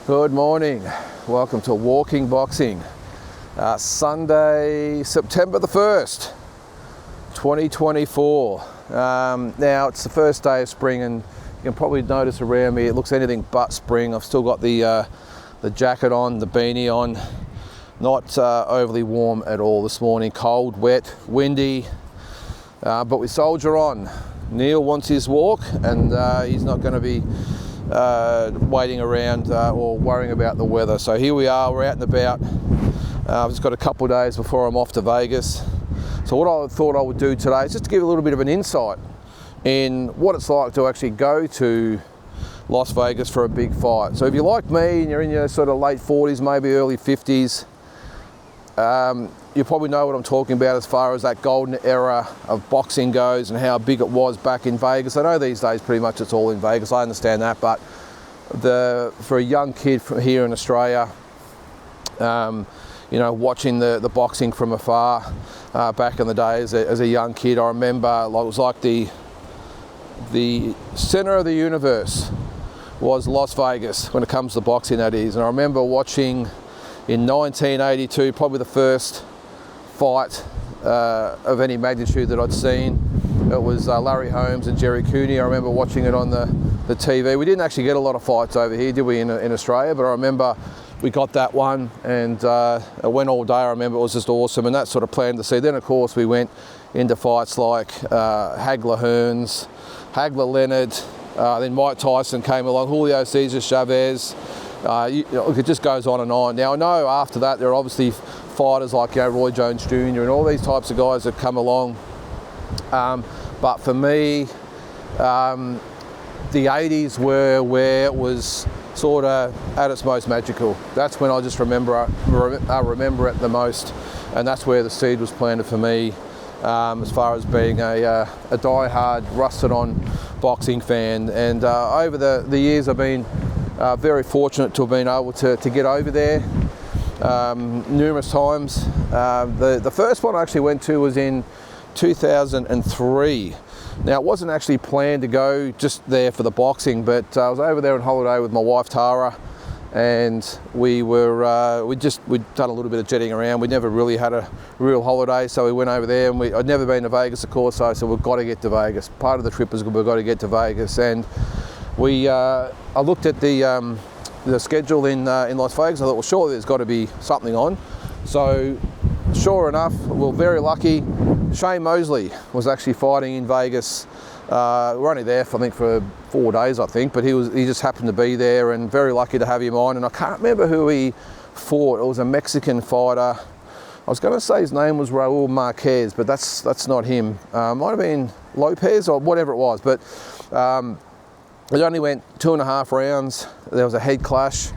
Good morning. Welcome to Walking Boxing. Sunday, September the 1st, 2024. Now it's the first day of spring, and you can probably notice around me it looks anything but spring. I've still got the jacket on, the beanie on. Not overly warm at all this morning. Cold, wet, windy, but we soldier on. Neil wants his walk, and he's not going to be waiting around or worrying about the weather. So here we are, we're out and about. I've just got a couple of days before I'm off to Vegas. So what I thought I would do today is just to give a little bit of an insight in what it's like to actually go to Las Vegas for a big fight. So if you're like me and you're in your sort of late 40s, maybe early 50s, you probably know what I'm talking about as far as that golden era of boxing goes and how big it was back in Vegas. I know these days pretty much it's all in Vegas, I understand that, but for a young kid from here in Australia, you know, watching the boxing from afar back in the day as a young kid, I remember it was like the center of the universe was Las Vegas when it comes to boxing, that is. And I remember watching in 1982, probably the first fight of any magnitude that I'd seen. It was Larry Holmes and Jerry Cooney. I remember watching it on the TV. We didn't actually get a lot of fights over here, did we, in Australia? But I remember we got that one, and it went all day. I remember it was just awesome, and that sort of planned to see. Then, of course, we went into fights like Hagler Hearns, Hagler Leonard, then Mike Tyson came along, Julio Cesar Chavez. It just goes on and on. Now, I know after that there are obviously fighters like Roy Jones Jr. and all these types of guys that come along. But for me, the 80s were where it was sort of at its most magical. That's when I just remember it the most, and that's where the seed was planted for me, as far as being a die-hard, rusted-on boxing fan. And over the years I've been very fortunate to have been able to get over there numerous times. The first one I actually went to was in 2003. Now, it wasn't actually planned to go just there for the boxing, but I was over there on holiday with my wife Tara, and we'd done a little bit of jetting around. We'd never really had a real holiday, so we went over there, and I'd never been to Vegas, of course, so I said, we've got to get to Vegas. Part of the trip is we've got to get to Vegas, and I looked at the schedule in Las Vegas. I thought, well, surely there's got to be something on. So, sure enough, well, very lucky, Shane Mosley was actually fighting in Vegas. We're only there for 4 days, I think, but he just happened to be there, and very lucky to have him on. And I can't remember who he fought. It was a Mexican fighter. I was going to say his name was Raul Marquez, but that's not him. Might have been Lopez or whatever it was, but it only went 2.5 rounds. There was a head clash,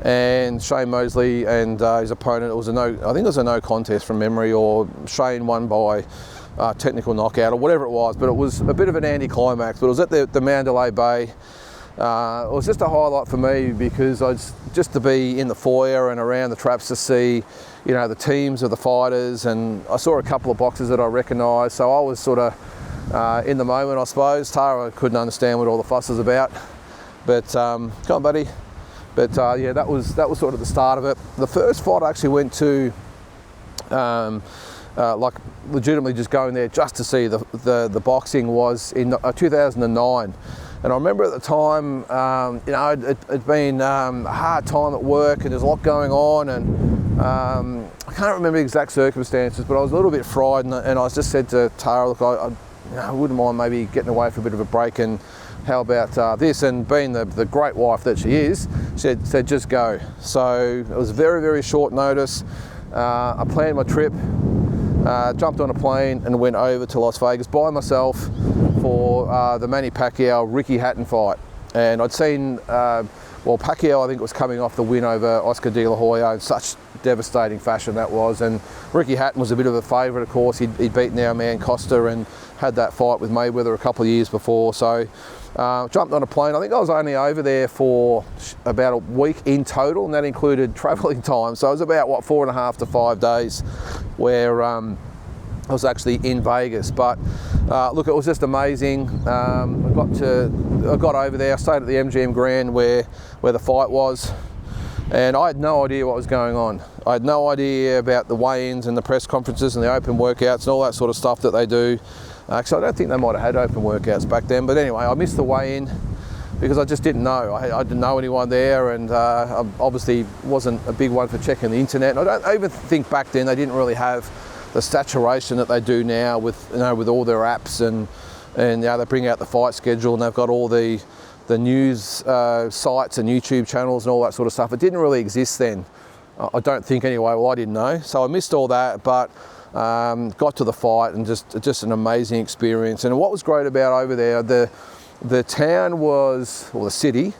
and Shane Mosley and his opponent, I think it was a no contest from memory, or Shane won by technical knockout or whatever it was, but it was a bit of an anticlimax. But it was at the Mandalay Bay. It was just a highlight for me, because just to be in the foyer and around the traps to see, you know, the teams of the fighters, and I saw a couple of boxers that I recognised, so I was sort of in the moment, I suppose. Tara couldn't understand what all the fuss was about, but come on, buddy. But yeah, that was sort of the start of it. The first fight I actually went to, like legitimately just going there just to see the boxing, was in 2009. And I remember at the time, you know, it'd been a hard time at work, and there's a lot going on, and I can't remember the exact circumstances, but I was a little bit fried, and I just said to Tara, look, I wouldn't mind maybe getting away for a bit of a break, and how about this? And being the great wife that she is, she said just go. So it was very, very short notice. I planned my trip, jumped on a plane and went over to Las Vegas by myself for the Manny Pacquiao-Ricky Hatton fight. And I'd seen, well, Pacquiao I think was coming off the win over Oscar De La Hoya in such devastating fashion that was, and Ricky Hatton was a bit of a favourite, of course. He'd beaten our man Costa and had that fight with Mayweather a couple of years before. So jumped on a plane. I think I was only over there for about a week in total, and that included travelling time. So it was about, 4.5 to 5 days where I was actually in Vegas. But look, it was just amazing. I got over there. I stayed at the MGM Grand where the fight was. And I had no idea what was going on. I had no idea about the weigh-ins and the press conferences and the open workouts and all that sort of stuff that they do. So I don't think they might have had open workouts back then. But anyway, I missed the weigh-in because I just didn't know. I didn't know anyone there, and I obviously wasn't a big one for checking the internet. And I don't even think back then they didn't really have the saturation that they do now with, with all their apps, and they bring out the fight schedule, and they've got all the news sites and YouTube channels and all that sort of stuff. It didn't really exist then. I don't think anyway. Well, I didn't know, so I missed all that, but got to the fight, and just an amazing experience. And what was great about over there, the town was, or the city,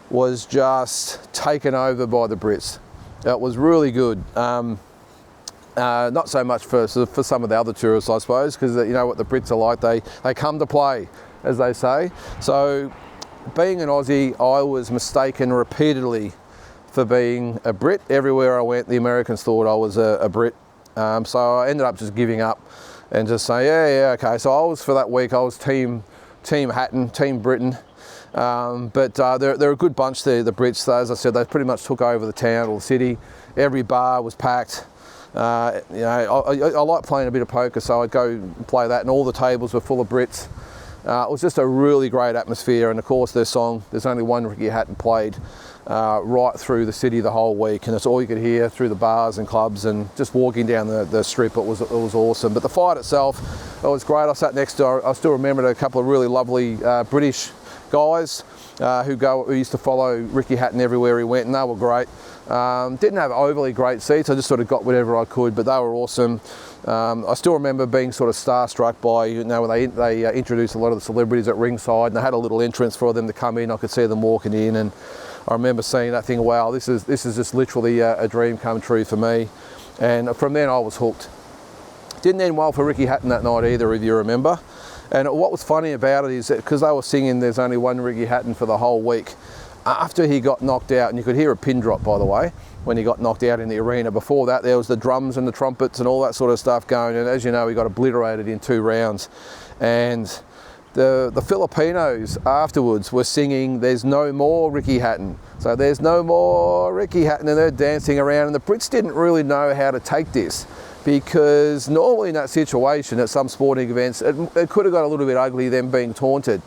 was just taken over by the Brits. It was really good. Not so much for some of the other tourists, I suppose, because you know what the Brits are like. They come to play, as they say. So being an Aussie, I was mistaken repeatedly for being a Brit. Everywhere I went, the Americans thought I was a Brit. So I ended up just giving up and just saying, yeah, okay. So I was, for that week, I was Team Hatton, Team Britain. But they're a good bunch there, the Brits. As I said, they pretty much took over the town or the city. Every bar was packed. I like playing a bit of poker, so I'd go play that, and all the tables were full of Brits. It was just a really great atmosphere, and of course their song, There's Only One Ricky Hatton, played right through the city the whole week, and that's all you could hear through the bars and clubs, and just walking down the strip. It was awesome. But the fight itself, it was great. I sat next to, I still remembered a couple of really lovely British guys who used to follow Ricky Hatton everywhere he went, and they were great. Didn't have overly great seats. I just sort of got whatever I could, but they were awesome. I still remember being sort of starstruck by, when they introduced a lot of the celebrities at ringside, and they had a little entrance for them to come in. I could see them walking in, and I remember seeing that, thing, wow, this is just literally a dream come true for me. And from then I was hooked. Didn't end well for Ricky Hatton that night either, if you remember. And what was funny about it is that because they were singing There's Only One Ricky Hatton for the whole week, after he got knocked out, and you could hear a pin drop, by the way, when he got knocked out in the arena. Before that, there was the drums and the trumpets and all that sort of stuff going, and as you know, he got obliterated in 2 rounds. And the Filipinos afterwards were singing There's No More Ricky Hatton. So there's no more Ricky Hatton, and they're dancing around, and the Brits didn't really know how to take this, because normally in that situation at some sporting events, it could have got a little bit ugly, them being taunted.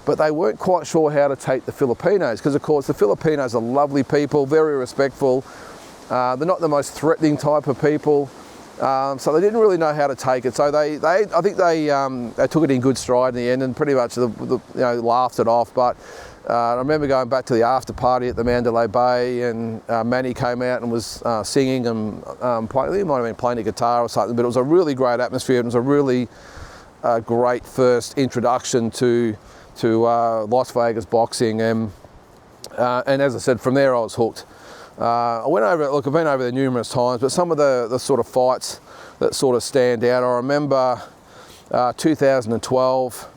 But they weren't quite sure how to take the Filipinos, because of course the Filipinos are lovely people, very respectful. They're not the most threatening type of people, so they didn't really know how to take it. So I think they took it in good stride in the end, and pretty much laughed it off. But I remember going back to the after party at the Mandalay Bay, and Manny came out and was singing and playing. He might have been playing a guitar or something, but it was a really great atmosphere. It was a really great first introduction to Las Vegas boxing, and as I said, from there I was hooked. I've been over there numerous times, but some of the sort of fights that sort of stand out, I remember 2012,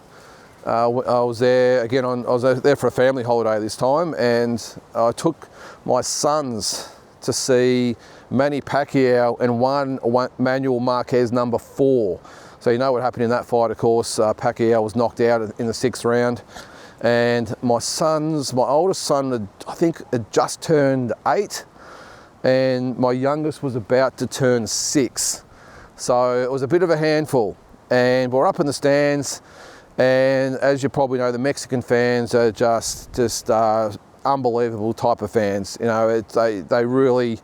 I was there again. I was there for a family holiday this time, and I took my sons to see Manny Pacquiao and one Manuel Marquez number 4. So you know what happened in that fight, of course. Pacquiao was knocked out in the 6th round. And my oldest son, I think, had just turned 8. And my youngest was about to turn 6. So it was a bit of a handful. And we're up in the stands. And as you probably know, the Mexican fans are just unbelievable type of fans. They really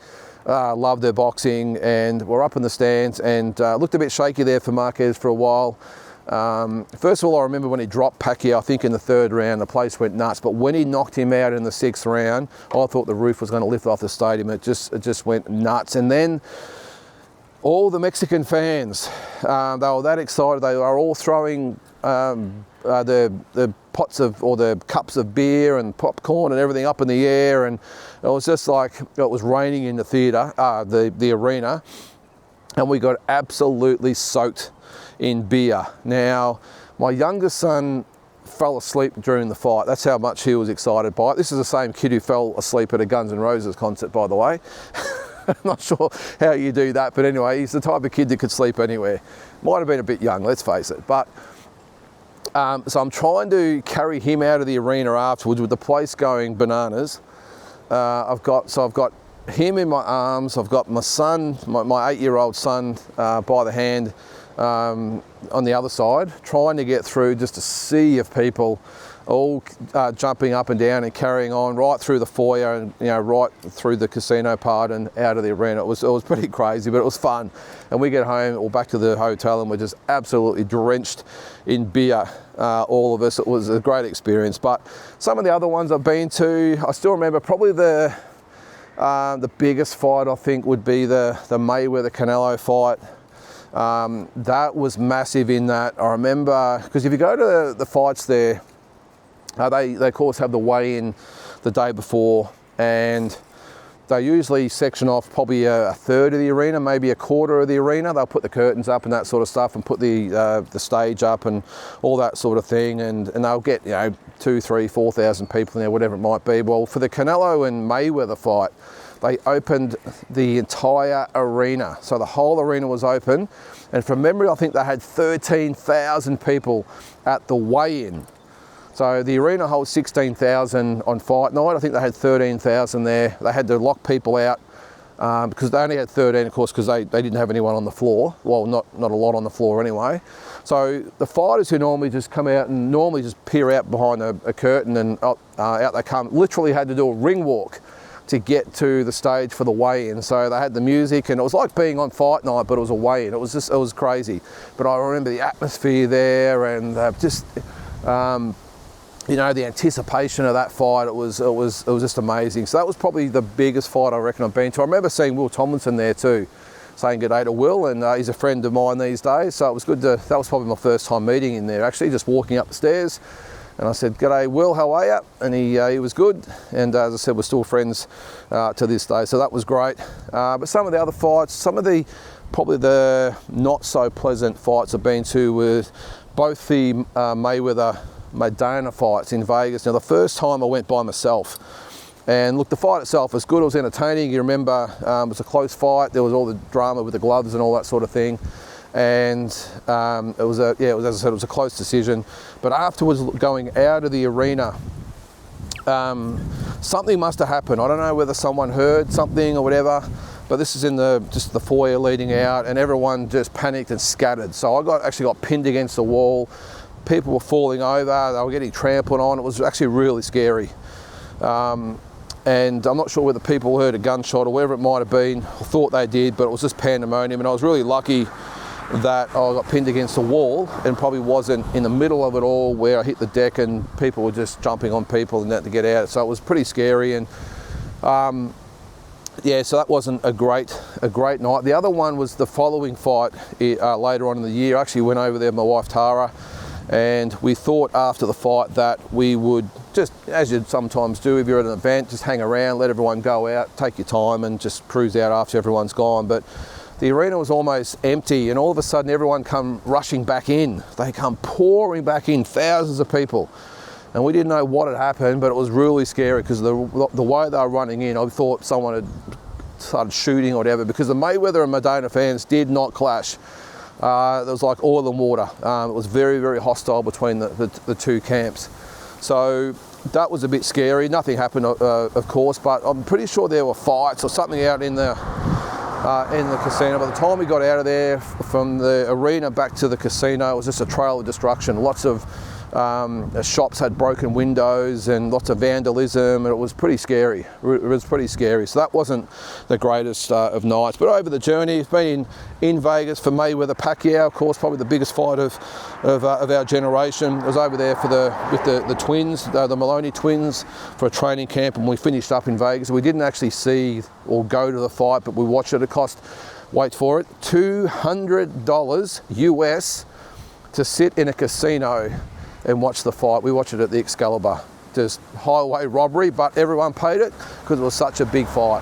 love their boxing, and we're up in the stands, and looked a bit shaky there for Marquez for a while. First of all, I remember when he dropped Pacquiao, I think in the 3rd round, the place went nuts. But when he knocked him out in the 6th round, I thought the roof was going to lift off the stadium. It just went nuts. And then all the Mexican fans, they were that excited. They were all throwing the pots or the cups of beer and popcorn and everything up in the air, and it was just like it was raining in the theatre, the arena, and we got absolutely soaked in beer. Now, my youngest son fell asleep during the fight. That's how much he was excited by it. This is the same kid who fell asleep at a Guns N' Roses concert, by the way. I'm not sure how you do that, but anyway, he's the type of kid that could sleep anywhere. Might have been a bit young, let's face it. But so I'm trying to carry him out of the arena afterwards with the place going bananas. I've got him in my arms. I've got my son, my 8-year-old son, by the hand on the other side, trying to get through just a sea of people, all jumping up and down and carrying on right through the foyer and right through the casino part and out of the arena. It was pretty crazy, but it was fun. And we get home or back to the hotel and we're just absolutely drenched in beer, all of us. It was a great experience. But some of the other ones I've been to, I still remember probably the biggest fight I think would be the Mayweather-Canelo fight. That was massive in that. I remember, because if you go to the fights there, they of course have the weigh-in the day before, and they usually section off probably a third of the arena, maybe a quarter of the arena. They'll put the curtains up and that sort of stuff, and put the stage up and all that sort of thing, and they'll get 2,000, 3,000, 4,000 people in there, whatever it might be. Well, for the Canelo and Mayweather fight, they opened the entire arena, so the whole arena was open, and from memory I think they had 13,000 people at the weigh-in. So the arena holds 16,000 on fight night. I think they had 13,000 there. They had to lock people out because they only had 13, of course, because they didn't have anyone on the floor. Well, not a lot on the floor anyway. So the fighters who normally just come out and normally just peer out behind a curtain and out they come, literally had to do a ring walk to get to the stage for the weigh-in. So they had the music, and it was like being on fight night, but it was a weigh-in. It was crazy. But I remember the atmosphere there, and the anticipation of that fight, it was just amazing. So that was probably the biggest fight I reckon I've been to. I remember seeing Will Tomlinson there too, saying good day to Will, and he's a friend of mine these days, so it was good that was probably my first time meeting him there, actually, just walking up the stairs. And I said, "G'day, Will, how are you?" And he was good, and as I said, we're still friends to this day, so that was great. But some of the other fights, probably the not so pleasant fights I've been to were both the Mayweather-Maidana fights in Vegas. Now, the first time I went by myself, and look, the fight itself was good, it was entertaining. You remember, it was a close fight, there was all the drama with the gloves and all that sort of thing. And it was as I said, it was a close decision. But afterwards, going out of the arena, something must have happened. I don't know whether someone heard something or whatever, but this is in just the foyer leading out, and everyone just panicked and scattered. So I actually got pinned against the wall. People were falling over, they were getting trampled on. It was actually really scary. And I'm not sure whether people heard a gunshot or whatever it might have been, or thought they did, but it was just pandemonium. And I was really lucky that I got pinned against the wall and probably wasn't in the middle of it all where I hit the deck and people were just jumping on people and that to get out. So it was pretty scary. And so that wasn't a great night. The other one was the following fight later on in the year. I actually went over there with my wife Tara, and we thought after the fight that we would just, as you'd sometimes do if you're at an event, just hang around, let everyone go out, take your time and just cruise out after everyone's gone. But the arena was almost empty, and all of a sudden everyone come rushing back in. They come pouring back in, thousands of people. And we didn't know what had happened, but it was really scary because the way they were running in, I thought someone had started shooting or whatever, because the Mayweather and Maidana fans did not clash. It was like oil and water. It was very, very hostile between the two camps. So that was a bit scary. Nothing happened, of course, but I'm pretty sure there were fights or something out in the casino. By the time we got out of there, from the arena back to the casino, it was just a trail of destruction. Lots of shops had broken windows and lots of vandalism, and it was pretty scary. So that wasn't the greatest of nights. But over the journey, it's been in Vegas for Mayweather-Pacquiao, of course, probably the biggest fight of our generation. I was over there with the twins, the Maloney twins, for a training camp, and we finished up in Vegas. We didn't actually see or go to the fight, but we watched it. It cost, wait for it, $200 US to sit in a casino and watch the fight. We watched it at the Excalibur. Just highway robbery, but everyone paid it because it was such a big fight.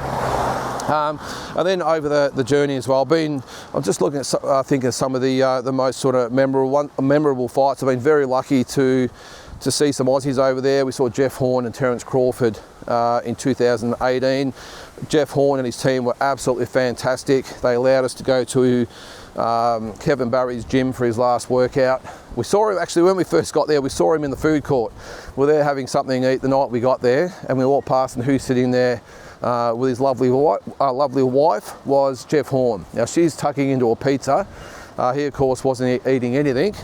And then over the journey as well, I'm just looking at thinking of some of the most sort of memorable fights. I've been very lucky to see some Aussies over there. We saw Jeff Horn and Terence Crawford in 2018. Jeff Horn and his team were absolutely fantastic. They allowed us to go to Kevin Barry's gym for his last workout. We saw him, actually when we first got there, we saw him in the food court. We were there having something to eat the night we got there, and we walked past, and who's sitting there with his lovely wife was Jeff Horn. Now she's tucking into a pizza. He of course wasn't eating anything,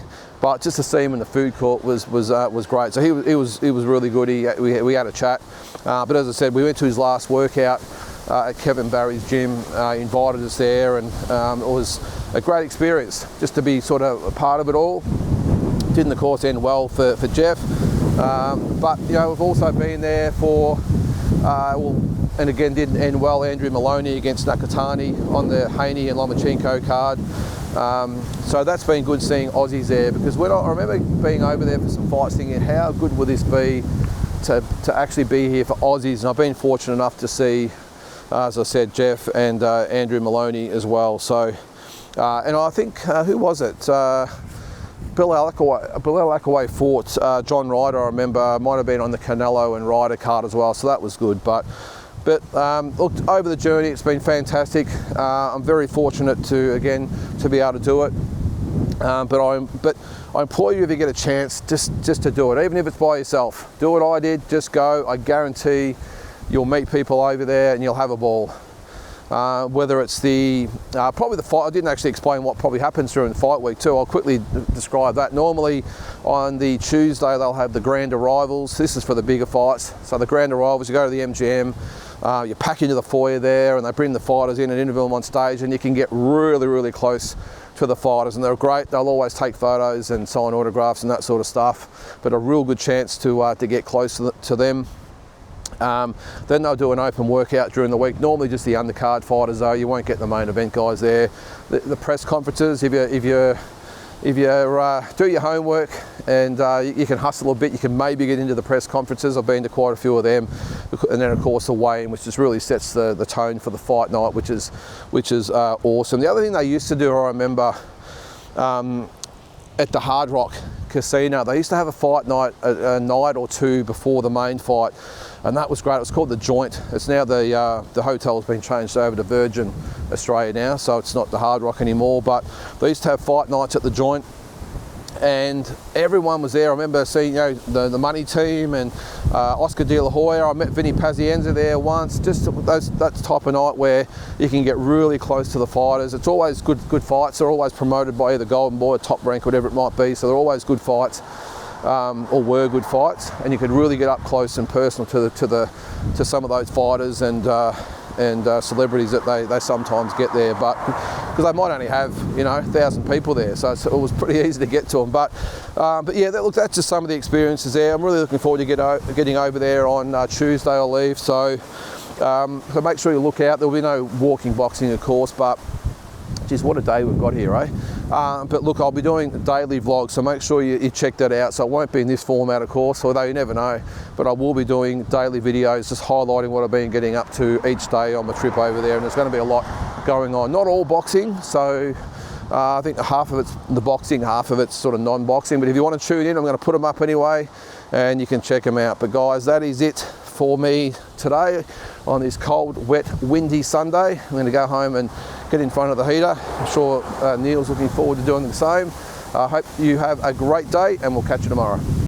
but just to see him in the food court was great. So he was really good. We had a chat, but as I said, we went to his last workout at Kevin Barry's gym. He invited us there, and it was a great experience just to be sort of a part of it all. Didn't of course end well for Jeff, but you know, we've also been there for and again didn't end well, Andrew Maloney against Nakatani on the Haney and Lomachenko card. So that's been good seeing Aussies there, because when I remember being over there for some fights thinking, how good would this be to actually be here for Aussies? And I've been fortunate enough to see, as I said, Jeff and Andrew Maloney as well. So, and I think, who was it? Bill Alakaway fought John Ryder, I remember, might have been on the Canelo and Ryder card as well, so that was good. But look, over the journey, it's been fantastic. I'm very fortunate to be able to do it. But I implore you, if you get a chance, just to do it, even if it's by yourself. Do what I did, just go. I guarantee you'll meet people over there and you'll have a ball. Whether it's probably the fight, I didn't actually explain what probably happens during the fight week too. I'll quickly describe that. Normally on the Tuesday they'll have the grand arrivals. This is for the bigger fights. So the grand arrivals, you go to the MGM, you pack into the foyer there, and they bring the fighters in and interview them on stage, and you can get really close to the fighters, and they're great. They'll always take photos and sign autographs and that sort of stuff, but a real good chance to get close to them. Then they'll do an open workout during the week. Normally just the undercard fighters though. You won't get the main event guys there. The press conferences, if you do your homework and you can hustle a bit, you can maybe get into the press conferences. I've been to quite a few of them, and then of course the weigh-in, which just really sets the tone for the fight night, which is awesome. The other thing they used to do, I remember, at the Hard Rock Casino, they used to have a fight night a night or two before the main fight, and that was great. It was called the Joint. It's now the hotel's been changed over to Virgin Australia now, so it's not the Hard Rock anymore, but they used to have fight nights at the Joint, and everyone was there. I remember seeing, you know, the Money team and Oscar De La Hoya. I met Vinny Pazienza there once. Just that type of night where you can get really close to the fighters. It's always good fights. They're always promoted by either Golden Boy or Top Rank, whatever it might be. So they're always good fights, or were good fights, and you could really get up close and personal to some of those fighters and celebrities that they sometimes get there, but because they might only have, you know, 1,000 people there, so it was pretty easy to get to them. But yeah, that's just some of the experiences there. I'm really looking forward to getting over there on Tuesday. I'll leave, so make sure you look out. There'll be no walking boxing, of course, but geez, what a day we've got here, eh? But look, I'll be doing daily vlogs, so make sure you check that out. So it won't be in this format, of course, although you never know, but I will be doing daily videos just highlighting what I've been getting up to each day on my trip over there, and there's going to be a lot going on. Not all boxing, so I think half of it's the boxing, half of it's sort of non-boxing, but if you want to tune in, I'm going to put them up anyway, and you can check them out. But guys, that is it for me today on this cold, wet, windy Sunday. I'm going to go home and get in front of the heater. I'm sure Neil's looking forward to doing the same. I hope you have a great day, and we'll catch you tomorrow.